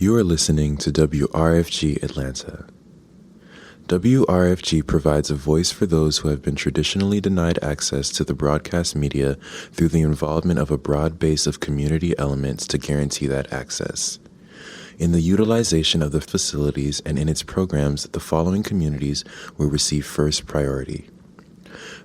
You are listening to WRFG Atlanta. WRFG provides a voice for those who have been traditionally denied access to the broadcast media through the involvement of a broad base of community elements to guarantee that access. In the utilization of the facilities and in its programs, the following communities will receive first priority: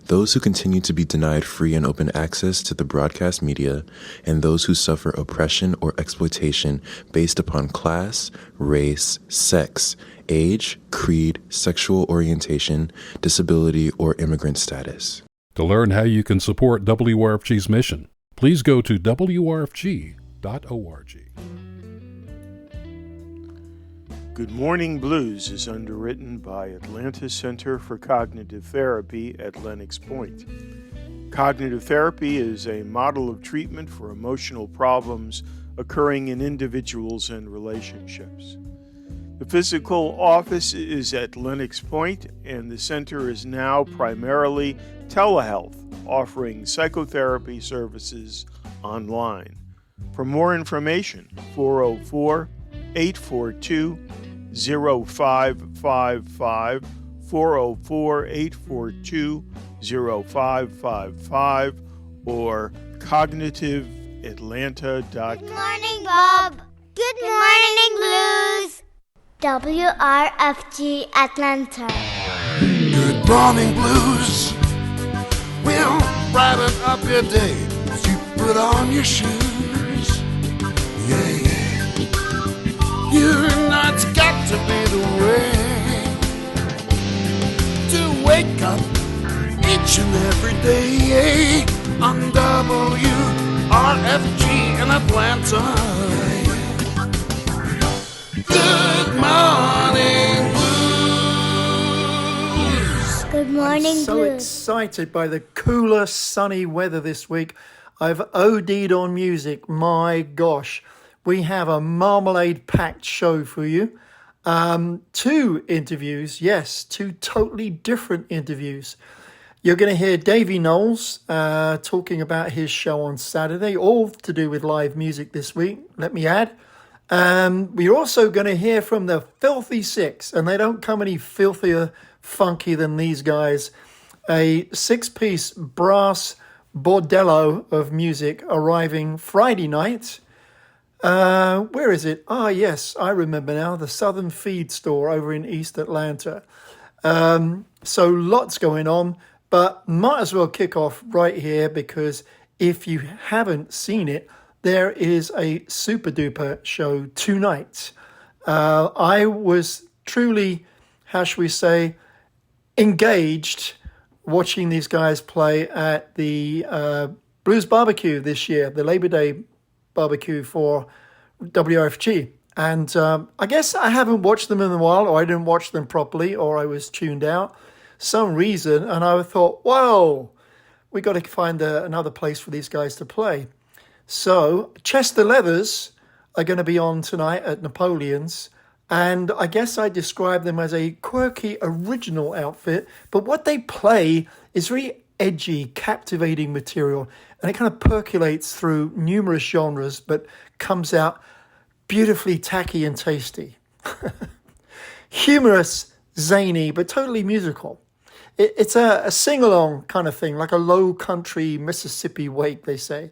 those who continue to be denied free and open access to the broadcast media, and those who suffer oppression or exploitation based upon class, race, sex, age, creed, sexual orientation, disability, or immigrant status. To learn how you can support WRFG's mission, please go to wrfg.org. Good Morning Blues is underwritten by Atlanta Center for Cognitive Therapy at Lenox Point. Cognitive therapy is a model of treatment for emotional problems occurring in individuals and relationships. The physical office is at Lenox Point, and the center is now primarily telehealth, offering psychotherapy services online. For more information, 404-842-0555, 404-842-0555, or cognitiveatlanta.com. Good morning, Bob. Good morning, Blues. WRFG Atlanta. Good morning, Blues. We'll brighten up your day as you put on your shoes. Yeah, yeah. You know it's got to be the way to wake up each and every day on WRFG in Atlanta. Good morning, Blues. Good morning, So Blues. excited by the cooler, sunny weather this week. I've OD'd on music. My gosh. We have a marmalade-packed show for you. 2 interviews. Yes, 2 totally different interviews. You're going to hear Davy Knowles talking about his show on Saturday, all to do with live music this week, let me add. We're also going to hear from the Filthy Six, and they don't come any filthier, funky than these guys. A 6-piece brass bordello of music arriving Friday night. Where is it? Ah, yes, I remember now. The Southern Feed Store over in East Atlanta. So lots going on, but might as well kick off right here, because if you haven't seen it, there is a super duper show tonight. I was truly, how should we say, engaged watching these guys play at the Blues Barbecue this year, the Labor Day barbecue for WRFG. And I guess I haven't watched them in a while, or I didn't watch them properly, or I was tuned out some reason. And I thought, whoa, we got to find another place for these guys to play. So Chester Leathers are going to be on tonight at Napoleons. And I guess I describe them as a quirky, original outfit. But what they play is very edgy, captivating material. And it kind of percolates through numerous genres, but comes out beautifully tacky and tasty. Humorous, zany, but totally musical. It's a sing-along kind of thing, like a low country Mississippi wake, they say.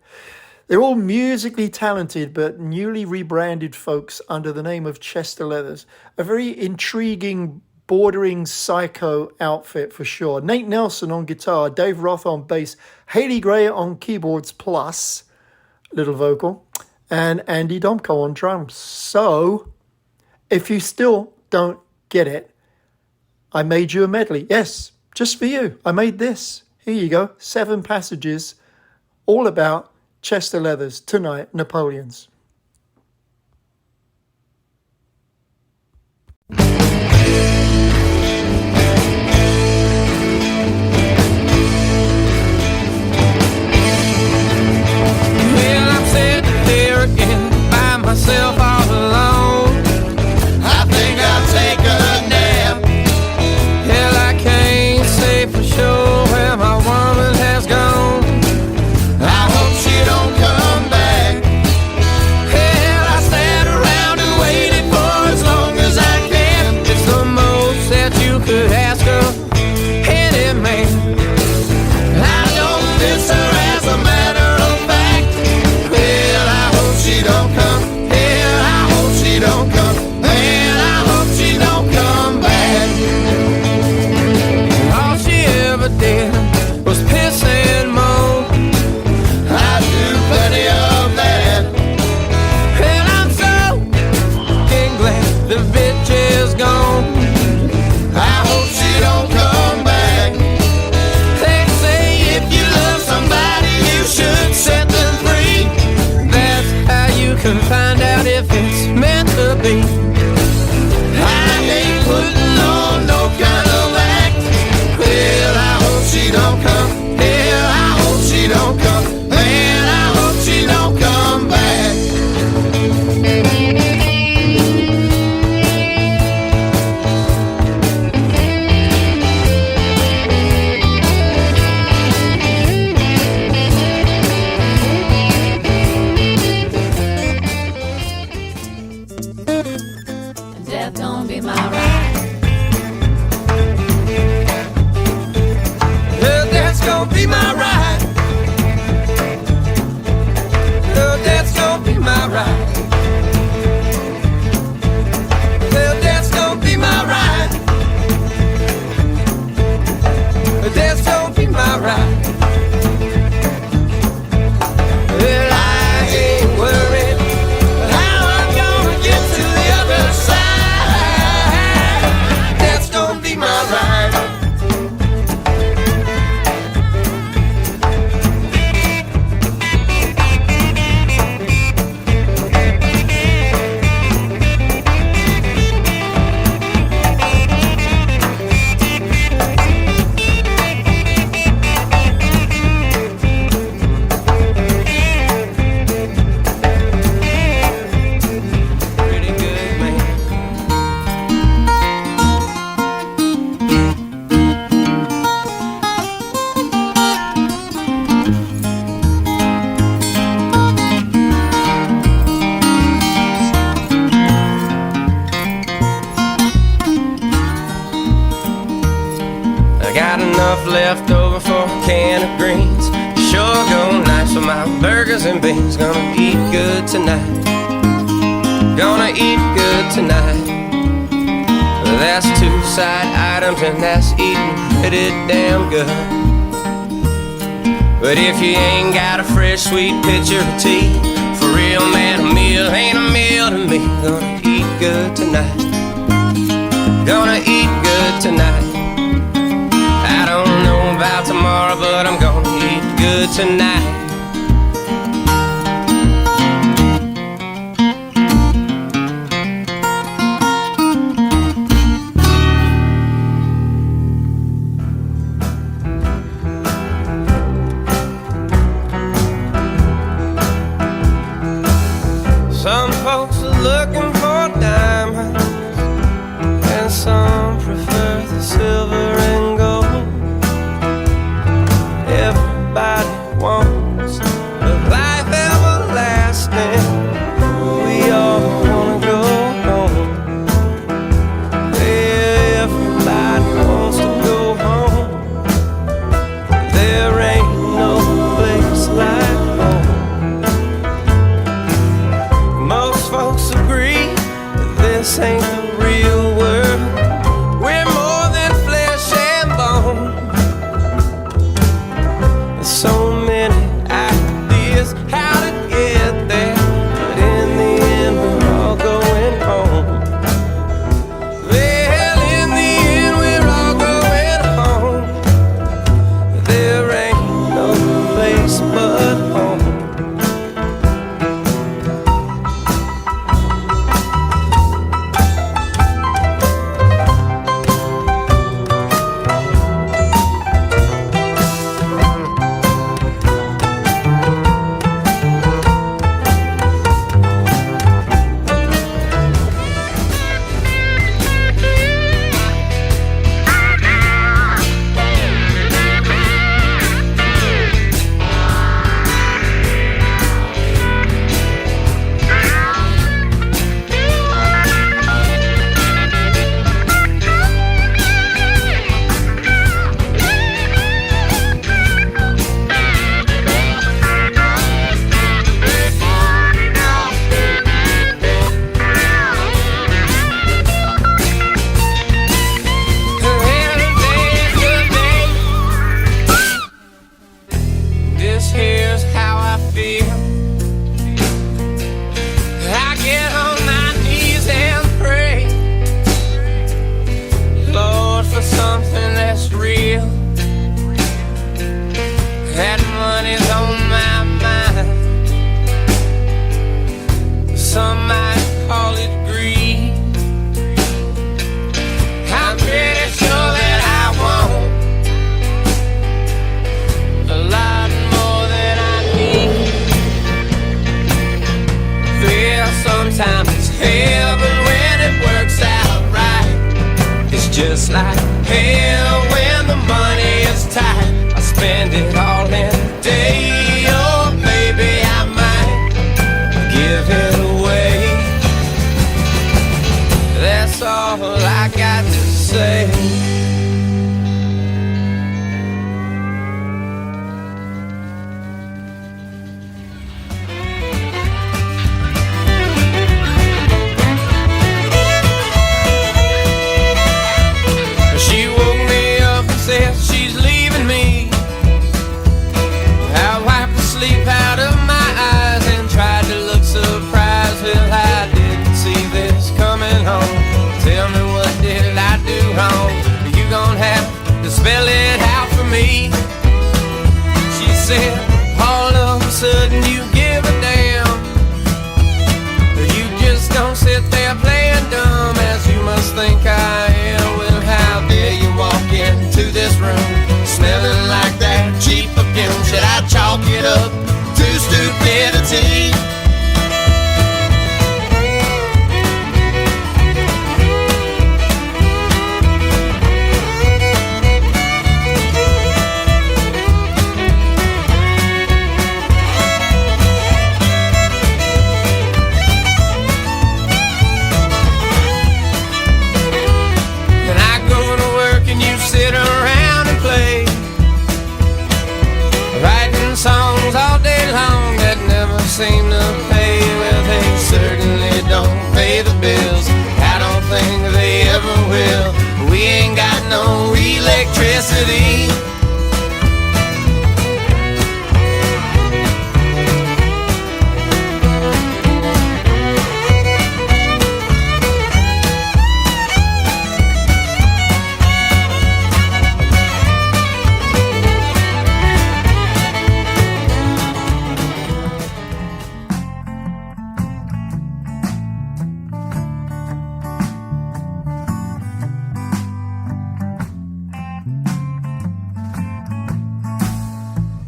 They're all musically talented, but newly rebranded folks under the name of Chester Leathers. A very intriguing, bordering psycho outfit for sure. Nate Nelson on guitar, Dave Roth on bass, Haley Gray on keyboards plus little vocal, and Andy Domko on drums. So, if you still don't get it, I made you a medley. Yes, just for you. I made this. Here you go. 7 passages, all about Chester Leathers tonight, Napoleons. Well, I'm sitting here again by myself all alone. I think I'll take a nap. Hell, I can't say for sure where my woman has gone. I hope she don't come back. be. I ain't putting on no kind of act. Well, I hope she don't come. Hell, I hope she don't come. Man, I hope she don't come back. Death gonna be my ride. Well, that's gonna be my ride. Well, that's gonna be my ride. Well, that's gonna be my ride. Well, that's gonna be my ride. Well, I ain't worried how I'm gonna get to the other side. That's gonna be my ride. Pretty good, man. I got enough left over for a can of greens. Sure go nice for my burgers and beans. Gonna eat good tonight. Gonna eat good tonight. That's 2 side items and that's eating pretty damn good. But if you ain't got a fresh sweet pitcher of tea, for real man, a meal ain't a meal to me. Gonna eat good tonight. Gonna eat good tonight. I don't know about tomorrow, but I'm gonna eat good tonight. Some folks are looking for diamonds, and some prefer the silver and gold. Everybody wants like hell when the money is tight. I spend it all in a day. Oh, baby, I might give it away. That's all I got to say. She's leaving me. I wiped the sleep out of my eyes and tried to look surprised. Well, I didn't see this coming home. Tell me, what did I do wrong? You gon' have to spell it out for me. She said, all of a sudden you give a damn. You just don't sit there playing dumb as you must think I am. Well, how dare you walk into this room smelling like that cheap perfume? Should I chalk it up to stupidity? Sit around and play, writing songs all day long that never seem to pay. Well, they certainly don't pay the bills. I don't think they ever will. We ain't got no electricity.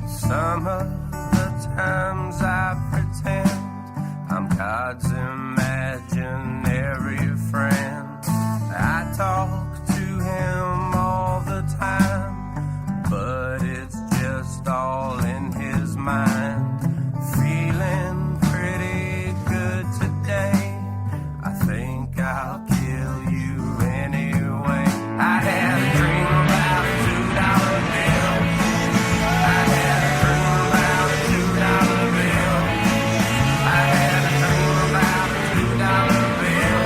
Some of the times I pretend I'm God's imaginary friend. I talk to him all the time, but it's just all in his mind. Feeling pretty good today. I think I'll kill you anyway. I had a dream about a $2 bill. I had a dream about a $2 bill. I had a dream about a $2 bill.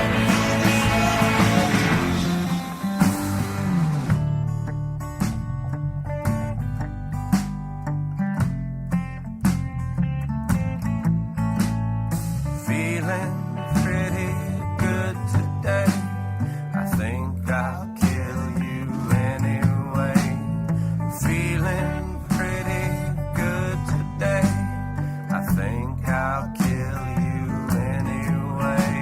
Feeling pretty good today. I think I'll kill you anyway. Feeling pretty good today. I think I'll kill you anyway.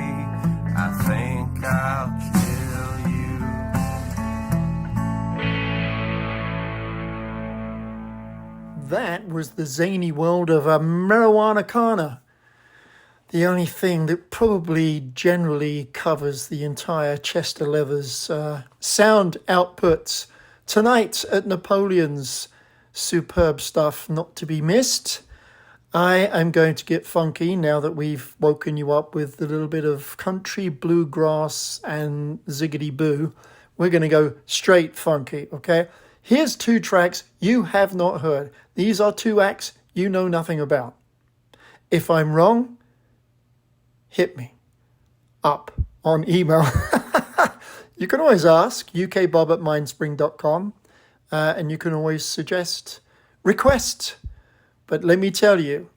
I think I'll kill you. That was the zany world of a marijuana kana. The only thing that probably generally covers the entire Chester Leathers sound outputs tonight at Napoleons. Superb stuff, not to be missed. I am going to get funky now that we've woken you up with a little bit of country bluegrass and ziggity boo. We're going to go straight funky, okay? Here's 2 tracks you have not heard. These are 2 acts you know nothing about. If I'm wrong, hit me up on email. You can always ask, ukbob@mindspring.com, and you can always suggest, request. But let me tell you,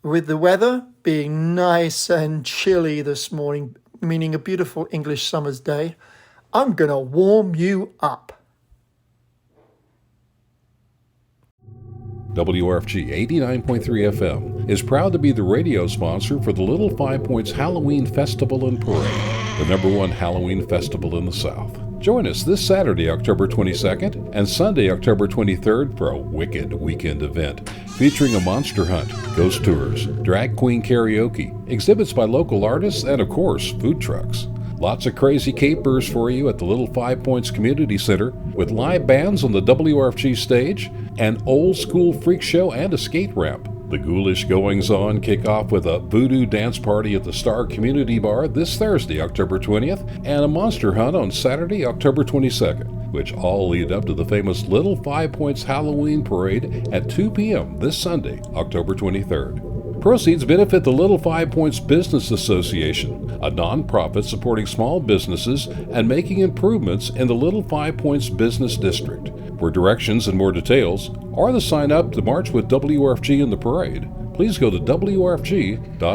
with the weather being nice and chilly this morning, meaning a beautiful English summer's day, I'm going to warm you up. WRFG 89.3 FM is proud to be the radio sponsor for the Little 5 Points Halloween Festival and Parade, the #1 Halloween festival in the South. Join us this Saturday, October 22nd, and Sunday, October 23rd for a wicked weekend event featuring a monster hunt, ghost tours, drag queen karaoke, exhibits by local artists, and of course, food trucks. Lots of crazy capers for you at the Little 5 Points Community Center with live bands on the WRFG stage, an old school freak show, and a skate ramp. The ghoulish goings-on kick off with a voodoo dance party at the Star Community Bar this Thursday, October 20th, and a monster hunt on Saturday, October 22nd, which all lead up to the famous Little 5 Points Halloween Parade at 2 p.m. this Sunday, October 23rd. Proceeds benefit the Little 5 Points Business Association, a nonprofit supporting small businesses and making improvements in the Little 5 Points Business District. For directions and more details, or the sign up to march with WRFG in the parade, please go to wrfg.org.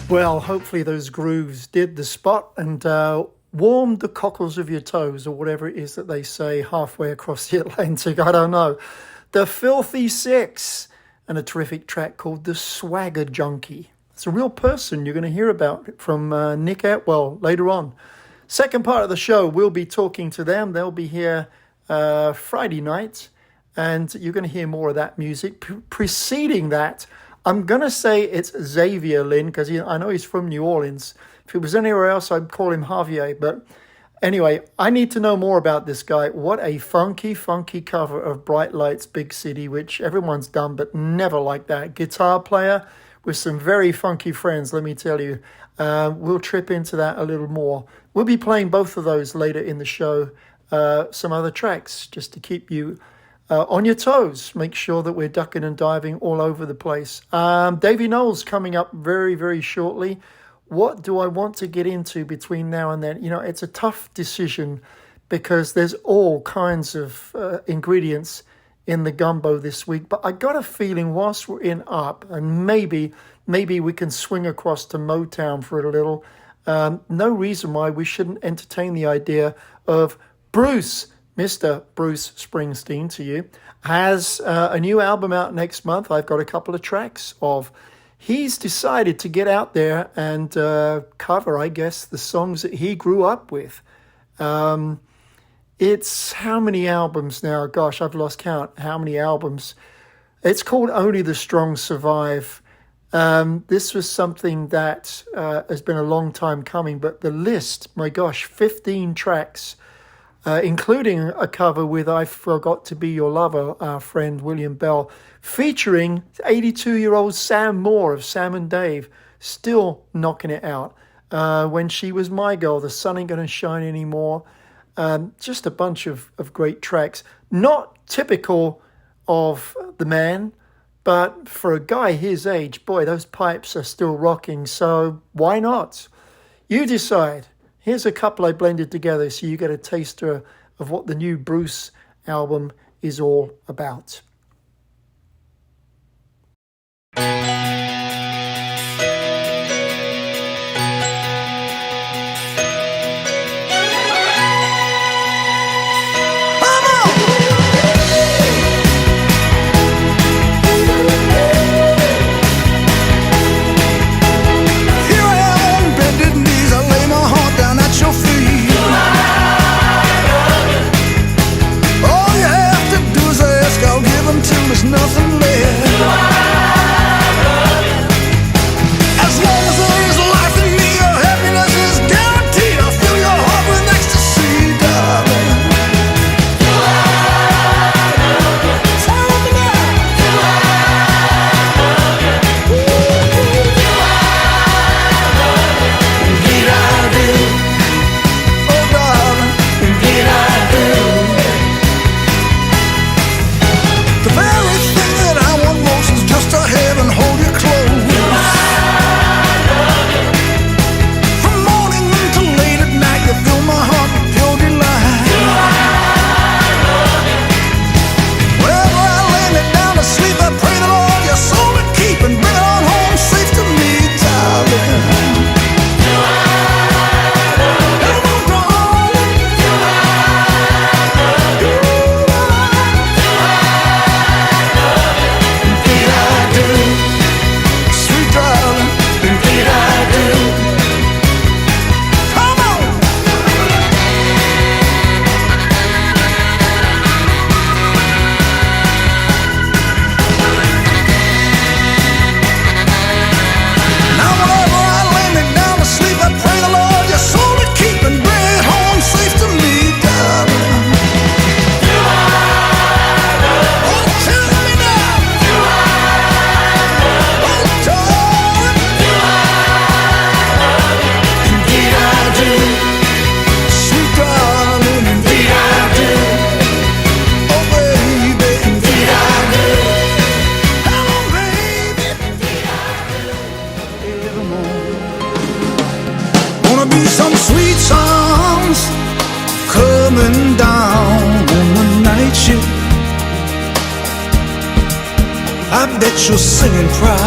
Well, hopefully those grooves did the spot and warmed the cockles of your toes, or whatever it is that they say halfway across the Atlantic. I don't know. The Filthy Six, and a terrific track called The Swagger Junkie. It's a real person you're going to hear about from Nick ETWELL later on. Second part of the show, we'll be talking to them. They'll be here Friday night, and you're going to hear more of that music. Preceding that, I'm going to say it's XAVIER, Lynn, because I know he's from New Orleans. If it was anywhere else, I'd call him Javier. But anyway, I need to know more about this guy. What a funky, funky cover of Bright Lights, Big City, which everyone's done, but never like that. Guitar player with some very funky friends, let me tell you. We'll trip into that a little more. We'll be playing both of those later in the show. Some other tracks just to keep you on your toes. Make sure that we're ducking and diving all over the place. Davy Knowles coming up very, very shortly. What do I want to get into between now and then? You know, it's a tough decision because there's all kinds of ingredients in the gumbo this week. But I got a feeling whilst we're in up, and maybe we can swing across to Motown for a little. No reason why we shouldn't entertain the idea of Bruce, Mr. Bruce Springsteen to you, has a new album out next month. I've got a couple of tracks of. He's decided to get out there and cover, I guess, the songs that he grew up with. It's how many albums now? Gosh, I've lost count. How many albums? It's called Only the Strong Survive. This was something that has been a long time coming, but the list, my gosh, 15 tracks, including a cover with I Forgot to Be Your Lover, our friend William Bell, featuring 82-year-old Sam Moore of Sam and Dave, still knocking it out. When She Was My Girl, The Sun Ain't Gonna Shine Anymore. Just a bunch of great tracks. Not typical of the man, but for a guy his age, boy, those pipes are still rocking, so why not? You decide. Here's a couple I blended together so you get a taster of what the new Bruce album is all about. There's nothing left. As long as there is life in me, your happiness is guaranteed. I'll fill your heart with ecstasy, darling. Tell me now. Indeed I do. Oh, darling, indeed I do. The very thing that I want most is just to have and hold you close. From morning until late at night, you fill my heart with pure delight. Wherever I lay me down to sleep, I pray the Lord your soul to keep and bring it on home safe to me, darling. I bet you're singing proud.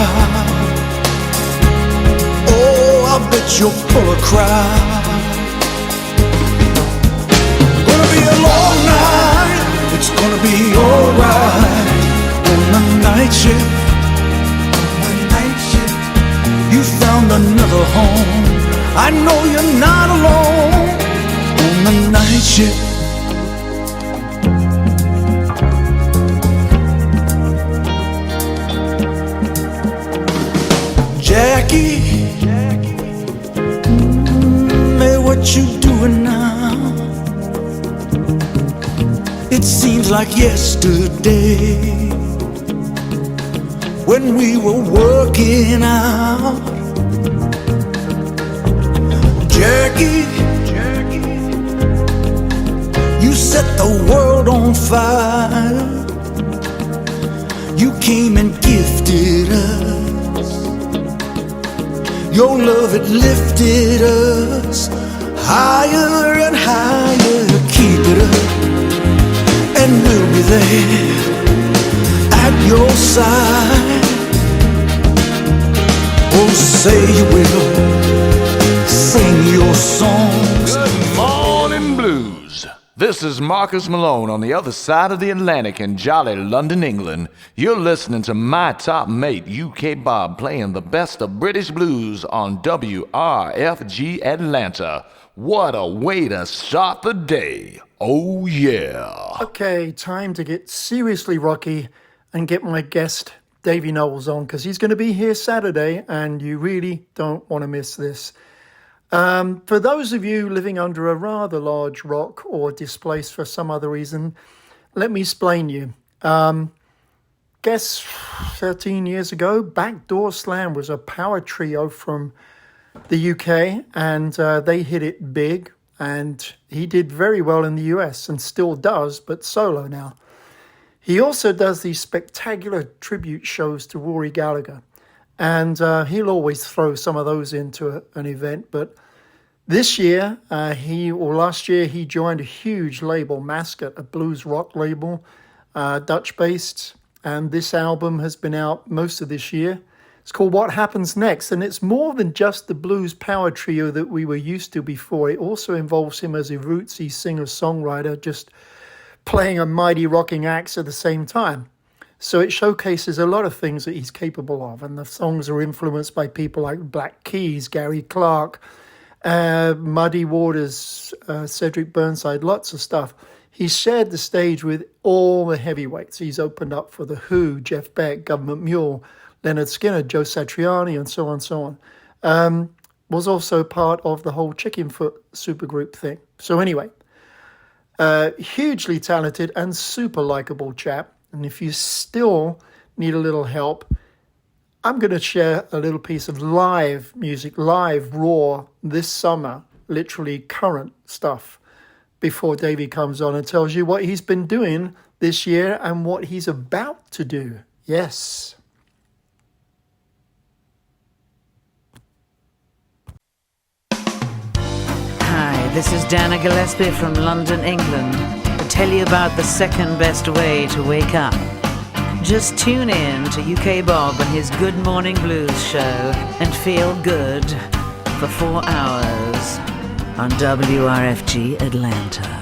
Oh, I'll bet you're full of crap. Gonna be a long night, it's gonna be alright. On the night shift, you found another home. I know you're not alone. On the night shift, Jackie, hey, what you doing now? It seems like yesterday when we were working out. Jackie, you set the world on fire. You came and gifted us. Your love, it lifted us higher and higher. Keep it up and we'll be there at your side. Oh, say you will sing your songs. Good morning, blues. This is Marcus Malone on the other side of the Atlantic in jolly London, England. You're listening to my top mate, UK Bob, playing the best of British blues on WRFG Atlanta. What a way to start the day. Oh, yeah. Okay, time to get seriously rocky and get my guest, Davy Knowles, on, because he's going to be here Saturday, and you really don't want to miss this. For those of you living under a rather large rock or displaced for some other reason, let me explain you. Guess 13 years ago, Backdoor Slam was a power trio from the UK, and they hit it big, and he did very well in the US and still does, but solo now. He also does these spectacular tribute shows to Rory Gallagher, and he'll always throw some of those into an event. But this year, last year, he joined a huge label, Mascot, a blues rock label, Dutch-based, and this album has been out most of this year. It's called What Happens Next, and it's more than just the blues power trio that we were used to before. It also involves him as a rootsy singer-songwriter, just playing a mighty rocking axe at the same time. So it showcases a lot of things that he's capable of, and the songs are influenced by people like Black Keys, Gary Clark, Muddy Waters, Cedric Burnside, lots of stuff. He's shared the stage with all the heavyweights. He's opened up for The Who, Jeff Beck, Government Mule, Leonard Skinner, Joe Satriani, and so on and so on. Was also part of the whole Chicken Foot supergroup thing. So anyway, hugely talented and super likable chap. And if you still need a little help, I'm going to share a little piece of live music, live, raw, this summer, literally current stuff, before Davey comes on and tells you what he's been doing this year and what he's about to do. Yes. Hi, this is Dana Gillespie from London, England, to tell you about the second best way to wake up. Just tune in to UK Bob and his Good Morning Blues show and feel good for 4 hours on WRFG Atlanta.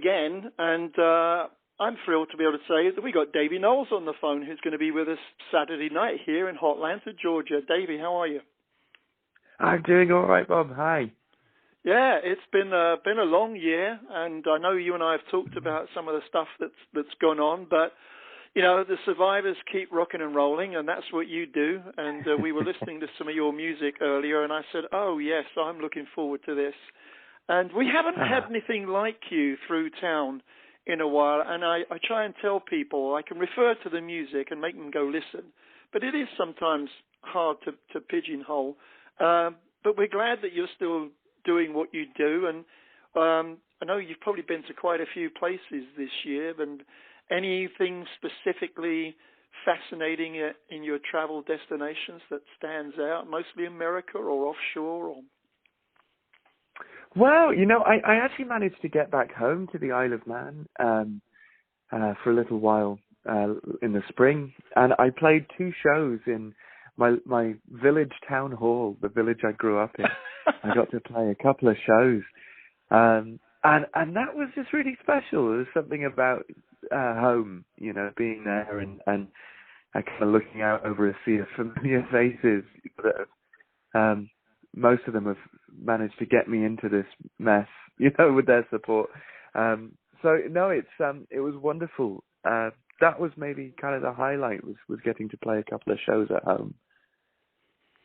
again, and I'm thrilled to be able to say that we got Davy Knowles on the phone, who's going to be with us Saturday night here in Hotlanta, Georgia. Davy, how are you? I'm doing all right, Bob. Hi. Yeah, it's been a long year, and I know you and I have talked about some of the stuff that's gone on, but you know, the survivors keep rocking and rolling, and that's what you do. And we were listening to some of your music earlier, and I said, oh, yes, I'm looking forward to this. And we haven't had anything like you through town in a while, and I try and tell people I can refer to the music and make them go listen, but it is sometimes hard to pigeonhole. But we're glad that you're still doing what you do, and I know you've probably been to quite a few places this year, and anything specifically fascinating in your travel destinations that stands out, mostly America or offshore? Or? Well, you know, I actually managed to get back home to the Isle of Man for a little while in the spring, and I played 2 shows in my village town hall, the village I grew up in. I got to play a couple of shows, and that was just really special. There was something about home, you know, being there and kind of looking out over a sea of familiar faces that most of them have managed to get me into this mess, you know, with their support. So no, it was wonderful. That was maybe kind of the highlight was getting to play a couple of shows at home.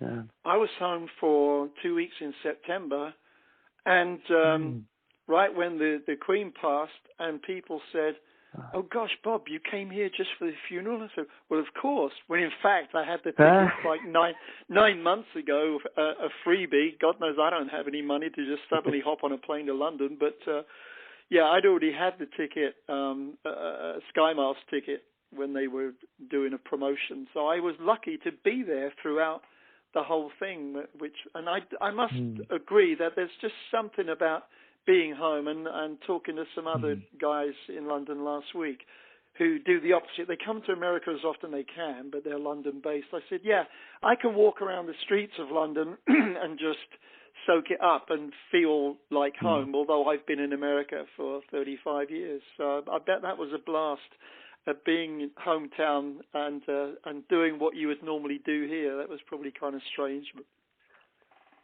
Yeah. I was home for 2 weeks in September, and right when the Queen passed, and people said, oh gosh, Bob, you came here just for the funeral? I said, well, of course. When in fact I had the tickets like nine months ago, a freebie. God knows I don't have any money to just suddenly hop on a plane to London. But yeah, I'd already had the ticket, a Sky Miles ticket, when they were doing a promotion. So I was lucky to be there throughout the whole thing. And I must agree that there's just something about being home, and talking to some other guys in London last week who do the opposite. They come to America as often as they can, but they're London-based. I said, yeah, I can walk around the streets of London and just soak it up and feel like home, although I've been in America for 35 years. So I bet that was a blast at being hometown and doing what you would normally do here. That was probably kind of strange. But...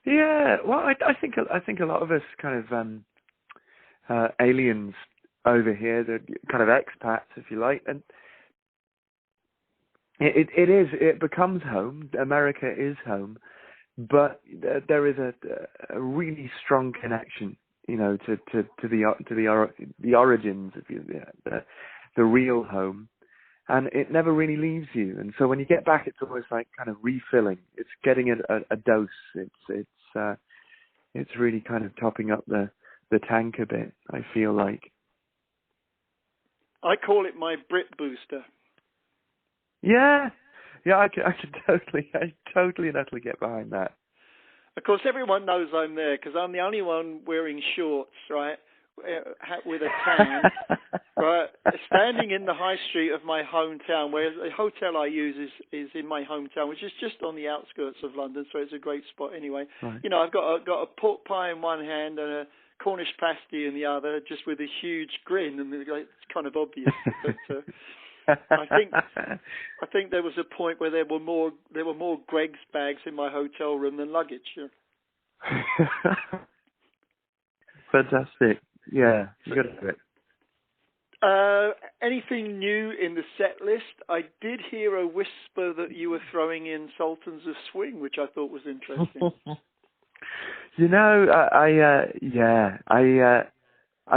Yeah, well, I think a lot of us kind of aliens over here, they're kind of expats, if you like, and it becomes home. America is home, but there is a really strong connection, you know, to the origins of the real home, and it never really leaves you. And so when you get back, it's almost like kind of refilling. It's getting a dose. It's really kind of topping up the tank a bit, I feel like. I call it my Brit booster. Yeah, I can totally and utterly get behind that. Of course, everyone knows I'm there because I'm the only one wearing shorts, right, with a tan, right, standing in the high street of my hometown, where the hotel I use is in my hometown, which is just on the outskirts of London, so it's a great spot anyway. Right. You know, I've got a pork pie in one hand and a Cornish pasty in the other, just with a huge grin, and it's kind of obvious. But I think there was a point where there were more Greg's bags in my hotel room than luggage. Yeah. Fantastic. Yeah, you got to do it. Anything new in the set list? I did hear a whisper that you were throwing in Sultans of Swing, which I thought was interesting. You know, I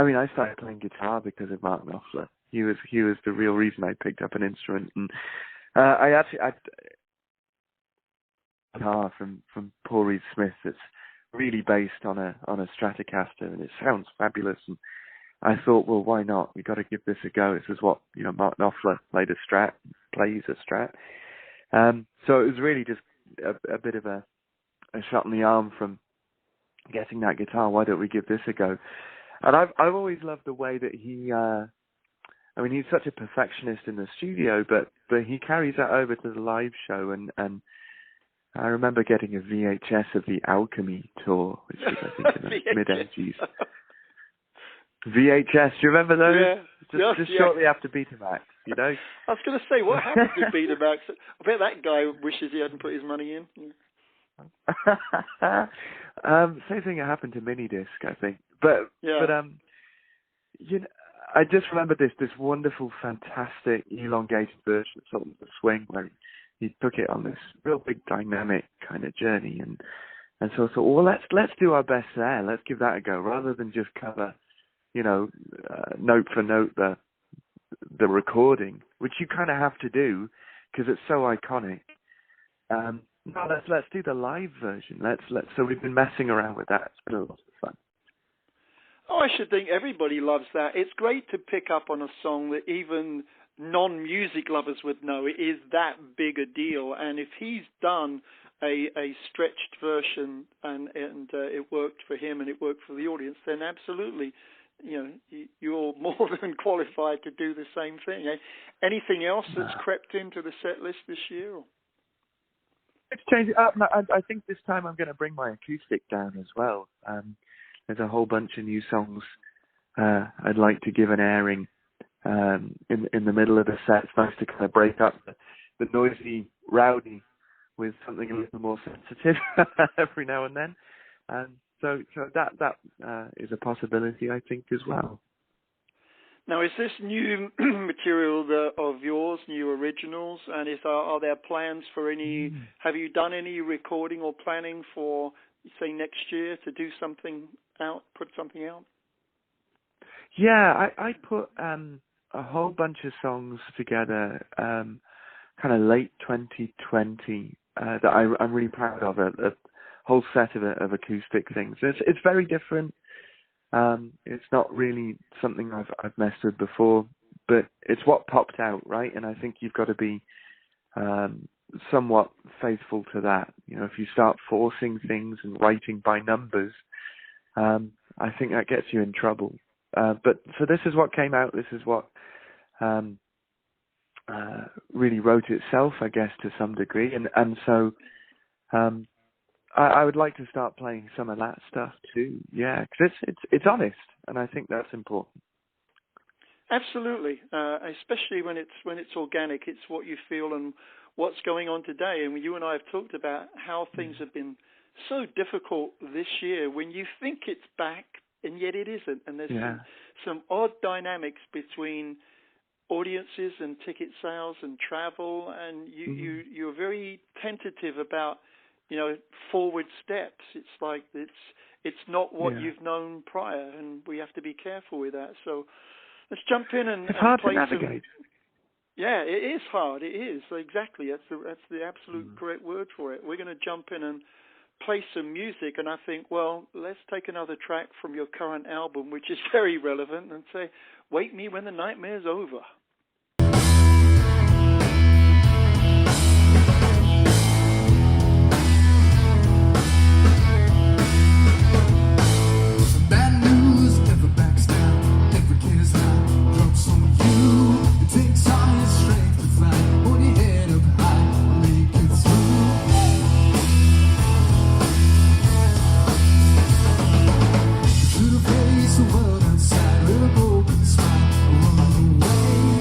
mean, I started playing guitar because of Mark Knopfler. He was the real reason I picked up an instrument, and I guitar from Paul Reed Smith. It's really based on a Stratocaster, and it sounds fabulous. And I thought, well, why not? We got to give this a go. This is what Mark Knopfler plays a Strat. So it was really just a bit of a shot in the arm from getting that guitar. Why don't we give this a go? And I've always loved the way that he. I mean, he's such a perfectionist in the studio, but he carries that over to the live show. And I remember getting a VHS of the Alchemy tour, which was, I think, in the mid-80s. VHS, do you remember those? Yeah. Just shortly after Betamax, you know? I was going to say, what happened to Betamax? I bet that guy wishes he hadn't put his money in. Same thing happened to Minidisc, I think. But you know, I just remember this wonderful, fantastic, elongated version of Sultan of the Swing, where he took it on this real big, dynamic kind of journey, and so I thought, well, let's do our best there. Let's give that a go, rather than just cover, you know, note for note the recording, which you kind of have to do because it's so iconic. No, let's do the live version. So we've been messing around with that. It's been a lot of fun. Oh, I should think everybody loves that. It's great to pick up on a song that even non-music lovers would know. It is that big a deal, and if he's done a stretched version and it worked for him and it worked for the audience, then absolutely, you know, you're more than qualified to do the same thing. Anything else that's crept into the set list this year? Or? It's changed up. I think this time I'm going to bring my acoustic down as well. There's a whole bunch of new songs I'd like to give an airing in the middle of the set. It's nice to kind of break up the noisy, rowdy with something a little more sensitive every now and then. So that is a possibility, I think, as well. Now, is this new material of yours, new originals, and are there plans for any? Have you done any recording or planning for, say, next year to do something out, put something out? Yeah, I put a whole bunch of songs together, kind of late 2020, that I'm really proud of. A whole set of acoustic things. It's very different. It's not really something I've messed with before, but it's what popped out, right? And I think you've got to be somewhat faithful to that. You know, if you start forcing things and writing by numbers, I think that gets you in trouble. But so this is what came out. This is what really wrote itself, I guess, to some degree. And so I would like to start playing some of that stuff too. Yeah, because it's honest, and I think that's important. Absolutely, especially when it's organic. It's what you feel and what's going on today. And you and I have talked about how things have been so difficult this year. When you think it's back, and yet it isn't. And there's some odd dynamics between audiences and ticket sales and travel. And you're very tentative about, you know, forward steps. It's like it's not what you've known prior, and we have to be careful with that. So let's jump in and it's hard play to navigate. Yeah, it is hard. It is, exactly. That's the absolute correct word for it. We're going to jump in and play some music, and I think, well, let's take another track from your current album, which is very relevant, and say, "Wake Me When the Nightmare's Over." Face the world outside with a broken spine. Run away.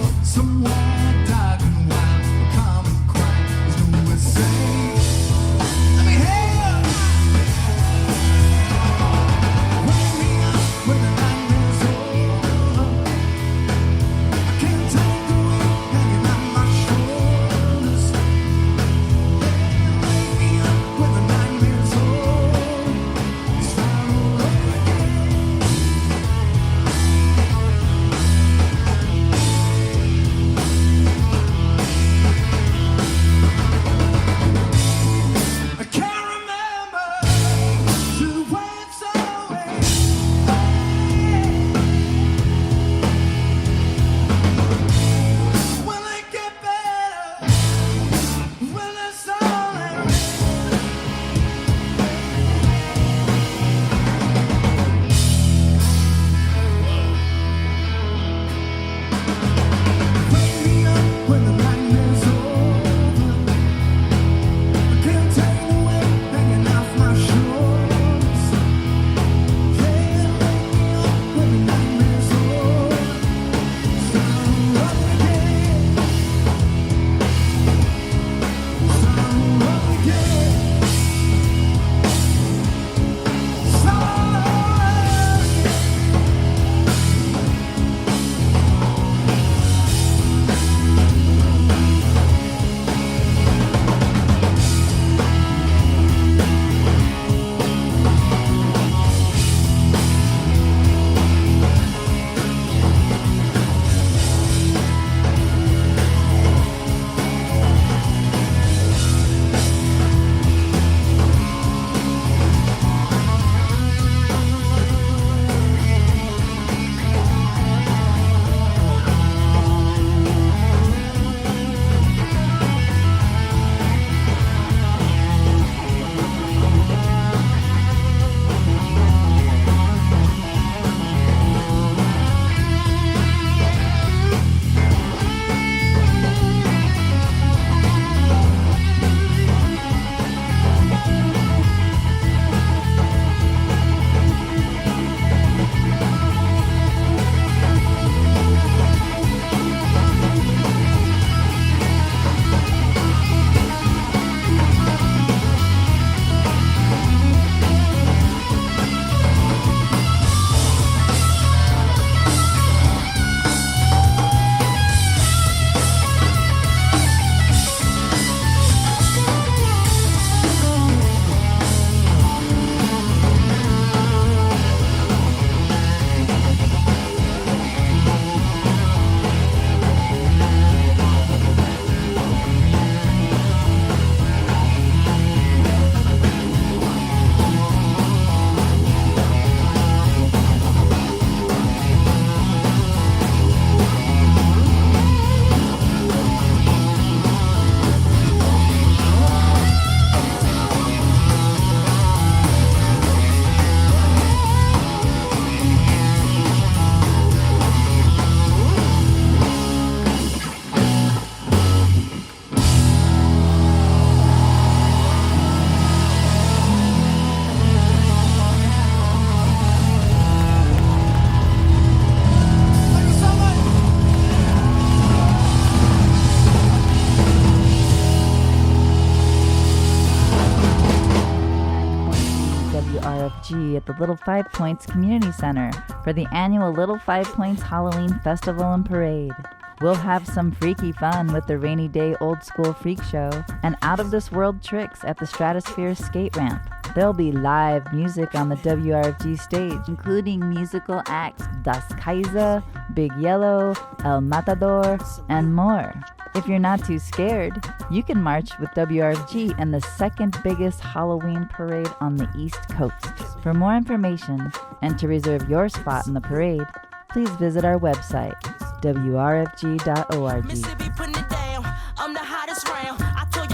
WRFG at the Little Five Points Community Center for the annual Little Five Points Halloween Festival and Parade. We'll have some freaky fun with the Rainy Day Old School Freak Show and out-of-this-world tricks at the Stratosphere Skate Ramp. There'll be live music on the WRFG stage, including musical acts Das Kaiser, Big Yellow, El Matador, and more. If you're not too scared, you can march with WRFG in the second biggest Halloween parade on the East Coast. For more information and to reserve your spot in the parade, please visit our website, wrfg.org. Mississippi putting it down. I'm the hottest round. I told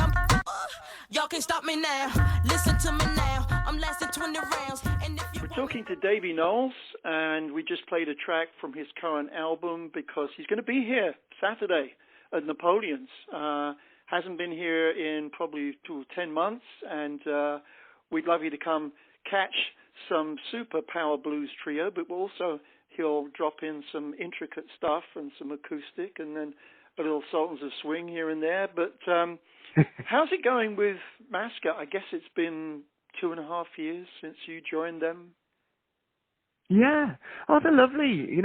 y'all can't stop me now. Listen to me now. I'm lasting 20 rounds. And if We're talking to Davy Knowles, and we just played a track from his current album because he's going to be here Saturday at Napoleons. Hasn't been here in probably 10 months, and we'd love you to come catch some super power blues trio, but he'll drop in some intricate stuff and some acoustic, and then a little Sultans of Swing here and there. But how's it going with Mascot? I guess it's been 2.5 years since you joined them. Yeah. Oh, they're lovely.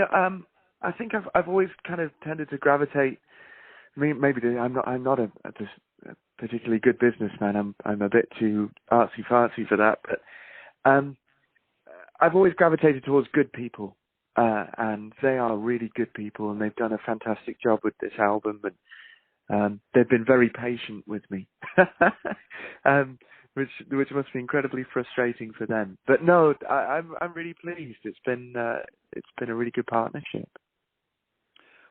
I think I've always kind of tended to gravitate. I'm not a particularly good businessman. I'm a bit too artsy-fartsy for that. But I've always gravitated towards good people. And they are really good people, and they've done a fantastic job with this album, and they've been very patient with me, which must be incredibly frustrating for them. But no, I'm really pleased. It's been a really good partnership.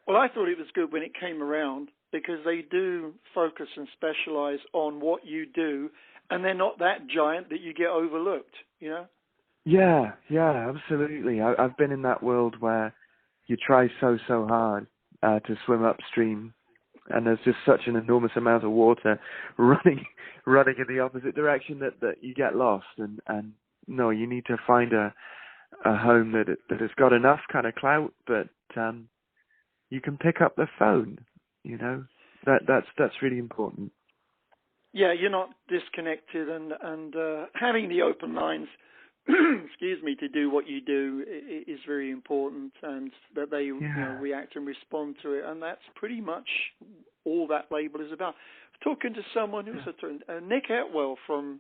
Well, I thought it was good when it came around because they do focus and specialize on what you do, and they're not that giant that you get overlooked, Yeah, absolutely. I've been in that world where you try so hard to swim upstream, and there's just such an enormous amount of water running in the opposite direction that you get lost. And no, you need to find a home that has got enough kind of clout, but you can pick up the phone. That's really important. Yeah, you're not disconnected, and having the open lines. Excuse me, to do what you do is very important, and that they react and respond to it, and that's pretty much all that label is about. Talking to someone who's Nick Etwell from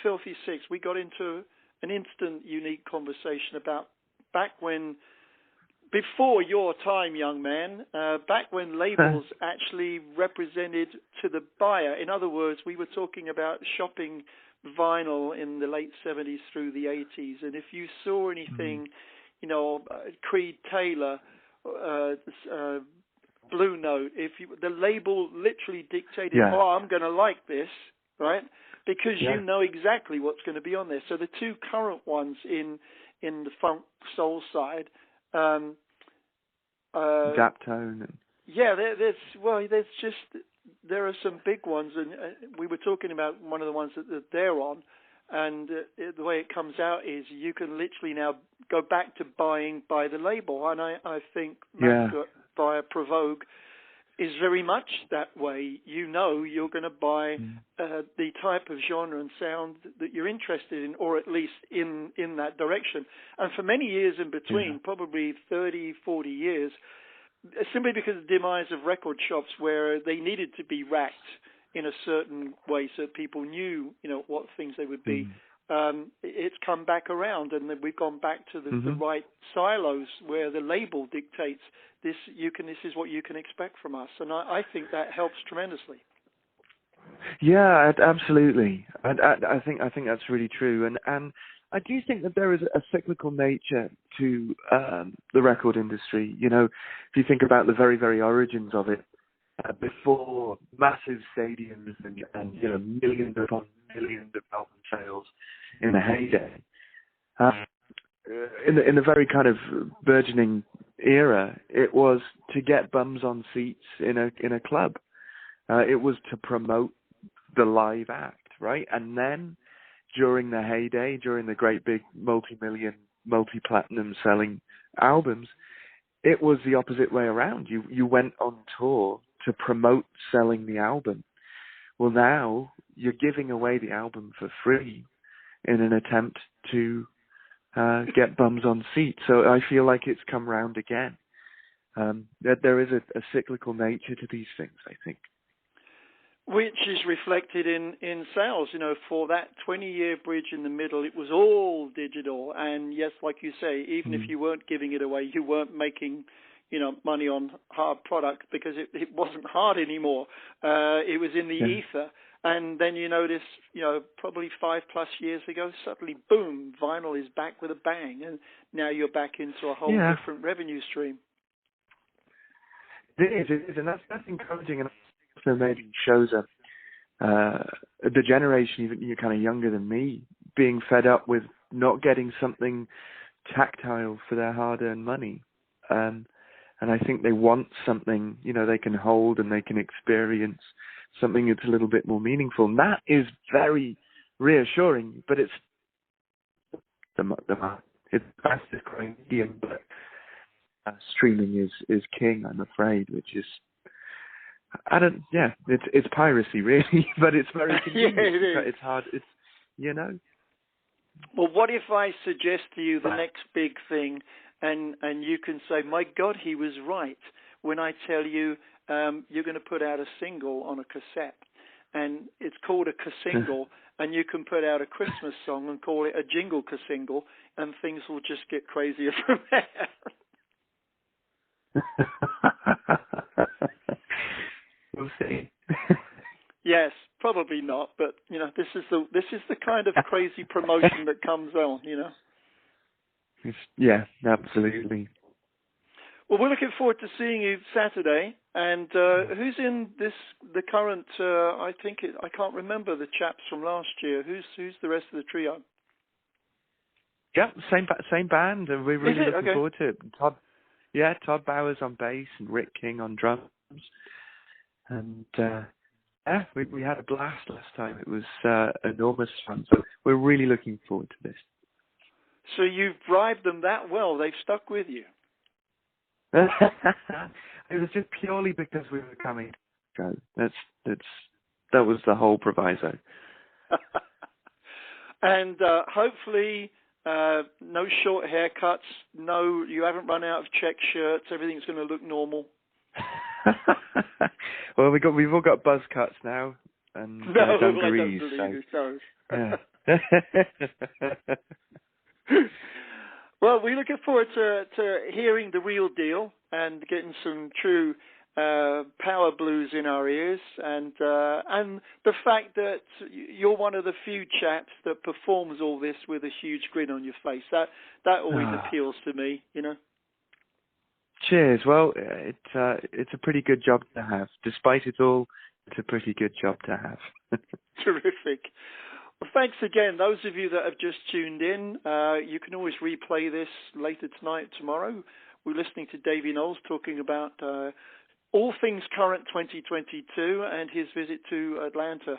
Filthy Six, we got into an instant, unique conversation about back when, before your time, young man, back when labels actually represented to the buyer. In other words, we were talking about shopping vinyl in the late 70s through the 80s, and if you saw anything, Creed Taylor, Blue Note, the label literally dictated, I'm going to like this, right? Because you know exactly what's going to be on there. So the two current ones in the funk soul side, Zaptone. There are some big ones, and we were talking about one of the ones that they're on, and the way it comes out is you can literally now go back to buying by the label, and I think Mascot via Provogue is very much that way. You're going to buy the type of genre and sound that you're interested in, or at least in that direction. And for many years in between, probably 30, 40 years, simply because of the demise of record shops where they needed to be racked in a certain way so people knew, what things they would be. It's come back around, and we've gone back to the right silos where the label dictates this is what you can expect from us. And I think that helps tremendously. Yeah, absolutely. I think that's really true. And I do think that there is a cyclical nature to the record industry. If you think about the very, very origins of it, before massive stadiums and millions upon millions of album sales in the heyday, in the very kind of burgeoning era, it was to get bums on seats in a club. It was to promote the live act, right? And then during the heyday, during the great big multi-million, multi-platinum selling albums, it was the opposite way around. You went on tour to promote selling the album. Well, now you're giving away the album for free in an attempt to get bums on seats. So I feel like it's come round again. That there is a cyclical nature to these things, I think. Which is reflected in sales. You know, for that 20-year bridge in the middle, it was all digital. And yes, like you say, even if you weren't giving it away, you weren't making, money on hard product because it wasn't hard anymore. It was in the ether. And then you notice, probably 5+ years ago, suddenly, boom, vinyl is back with a bang. And now you're back into a whole different revenue stream. It is. And that's encouraging. And also maybe shows the generation, even you're kind of younger than me, being fed up with not getting something tactile for their hard-earned money. And I think they want something, they can hold and they can experience, something that's a little bit more meaningful. And that is very reassuring, but it's it's the fastest growing medium, but streaming is king, I'm afraid, which is, it's piracy really, but it's very convenient. It is. It's hard, Well, what if I suggest to you the next big thing, and you can say, my God, he was right, when I tell you you're going to put out a single on a cassette, and it's called a cassingle, and you can put out a Christmas song and call it a jingle cassingle, and things will just get crazier from there. We'll see. Yes, probably not, but this is the kind of crazy promotion that comes on, Yeah, absolutely. Well, we're looking forward to seeing you Saturday. And who's in the current? I can't remember the chaps from last year. Who's the rest of the trio? Yeah, same band, and we're really looking forward to it. Todd Bowers on bass and Rick King on drums, and we had a blast last time. It was enormous fun. So we're really looking forward to this. So you've bribed them that well; they've stuck with you. It was just purely because we were coming to go. That was the whole proviso. And hopefully, no short haircuts. No, you haven't run out of check shirts. Everything's going to look normal. Well, we've all got buzz cuts now and dungarees. Well, we're looking forward to hearing the real deal and getting some true power blues in our ears, and the fact that you're one of the few chaps that performs all this with a huge grin on your face. That always appeals to me, Cheers. Well, it's a pretty good job to have. Despite it all, it's a pretty good job to have. Terrific. Well, thanks again. Those of you that have just tuned in, you can always replay this later tonight, tomorrow. We're listening to Davy Knowles talking about all things current 2022 and his visit to Atlanta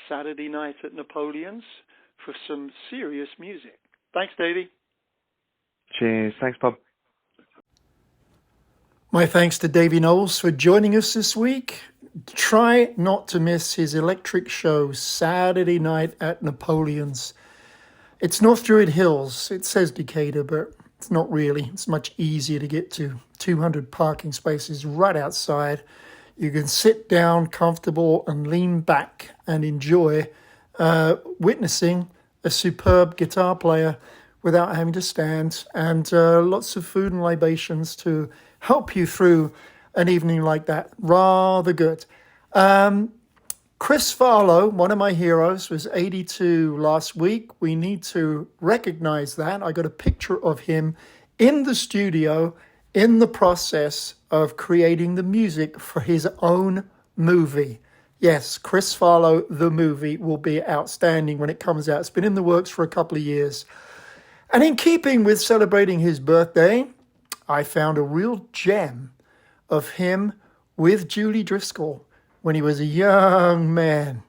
Saturday night at Napoleons for some serious music. Thanks, Davy. Cheers. Thanks, Bob. My thanks to Davy Knowles for joining us this week. Try not to miss his electric show Saturday night at Napoleons. It's North Druid Hills. It says Decatur, but it's not really. It's much easier to get to. 200 parking spaces right outside. You can sit down comfortable and lean back and enjoy witnessing a superb guitar player without having to stand, and lots of food and libations to help you through an evening like that. Rather good. Chris Farlowe, one of my heroes, was 82 last week. We need to recognize that. I got a picture of him in the studio in the process of creating the music for his own movie. Yes, Chris Farlowe, the movie, will be outstanding when it comes out. It's been in the works for a couple of years. And in keeping with celebrating his birthday, I found a real gem of him with Julie Driscoll when he was a young man,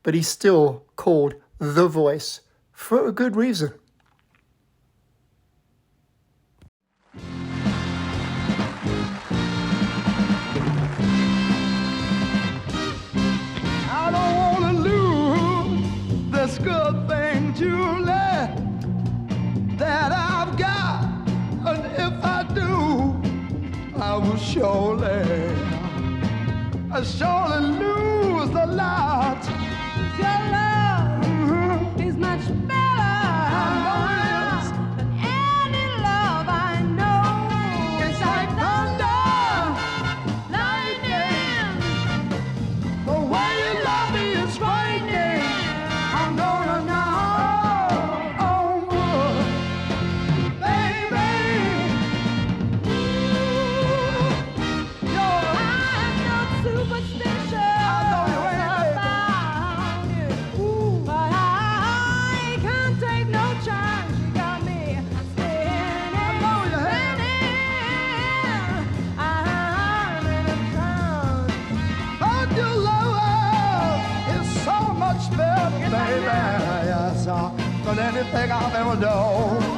but he's still called The Voice for a good reason. I don't want to lose this good thing, Julie. that I've got, and if I do, I will surely lose a lot. Your love is much better than any love I know. It's like thunder, lightning. The way you love me is frightening. I'm gonna know, baby. I'm not superstitious about you, but I can't take no chance. You got me spinning. I'm in a trance. But your love is so much better, baby, yes, than anything I've ever known.